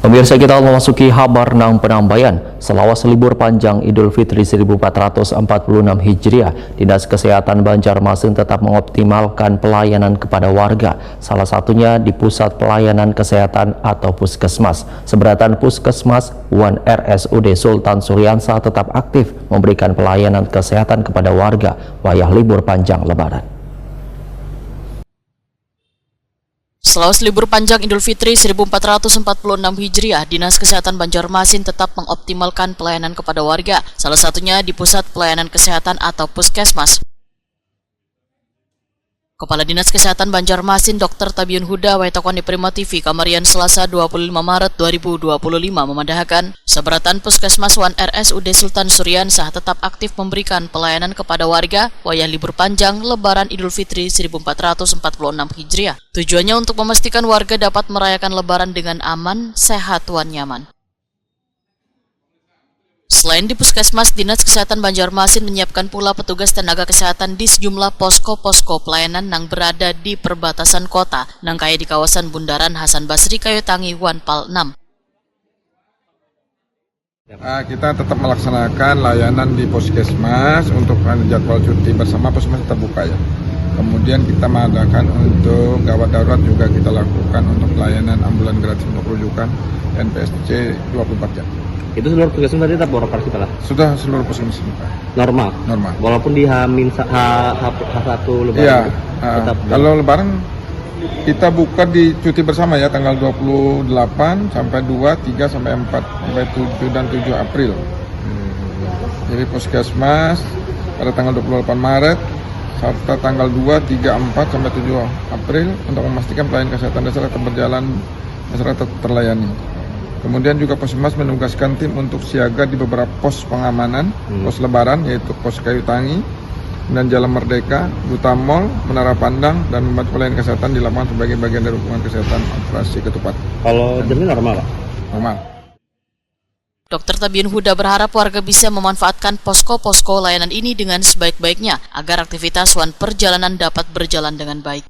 Pemirsa, kita memasuki kabar nang penambayan. Selawas libur panjang Idul Fitri 1446 Hijriah, Dinas Kesehatan Banjarmasin tetap mengoptimalkan pelayanan kepada warga. Salah satunya di Pusat Pelayanan Kesehatan atau Puskesmas. Seberatan Puskesmas One RSUD Sultan Suryansah tetap aktif memberikan pelayanan kesehatan kepada warga wayah libur panjang Lebaran. Selawas libur panjang Idul Fitri 1446 Hijriah, Dinas Kesehatan Banjarmasin tetap mengoptimalkan pelayanan kepada warga, salah satunya di Pusat Pelayanan Kesehatan atau Puskesmas. Kepala Dinas Kesehatan Banjarmasin Dr. Tabiun Huda Waitakon di Prima TV Kamarian Selasa 25 Maret 2025 memandahkan seberatan Puskesmas One RSUD Sultan Suryansah tetap aktif memberikan pelayanan kepada warga wayah libur panjang Lebaran Idul Fitri 1446 Hijriah. Tujuannya untuk memastikan warga dapat merayakan Lebaran dengan aman, sehat, dan nyaman. Selain di Puskesmas, Dinas Kesehatan Banjarmasin menyiapkan pula petugas tenaga kesehatan di sejumlah posko-posko pelayanan yang berada di perbatasan kota, yang kaya di kawasan Bundaran Hasan Basri, Kayotangi, Wanpal 6. Kita tetap melaksanakan layanan di Puskesmas untuk jadwal cuti bersama Puskesmas tetap buka ya. Kemudian kita mengadakan untuk gawat darurat juga kita lakukan untuk pelayanan ambulan gratis untuk rujukan NPSC 24 jam. Itu seluruh puskesmas tadi tetap beroperasi lah? Sudah seluruh puskesmas Normal? Normal. Walaupun di H1 Lebaran? Iya, tetap kalau Lebaran kita buka di cuti bersama ya, tanggal 28 sampai 2, 3 sampai 4, sampai 7 dan 7 April. Jadi Puskesmas pada tanggal 28 Maret serta tanggal 2, 3, 4 sampai 7 April untuk memastikan pelayanan kesehatan dasar tetap berjalan, masyarakat terlayani. Kemudian juga Puskesmas menugaskan tim untuk siaga di beberapa pos pengamanan, pos Lebaran yaitu pos Kayotangi dan Jalan Merdeka, Duta Mall, Menara Pandang, dan membantu pelayanan kesehatan di lapangan sebagai bagian dari hubungan kesehatan operasi ketupat. Kalau jamnya normal Pak? Normal. Dr. Tabiun Huda berharap warga bisa memanfaatkan posko-posko layanan ini dengan sebaik-baiknya agar aktivitas perjalanan dapat berjalan dengan baik.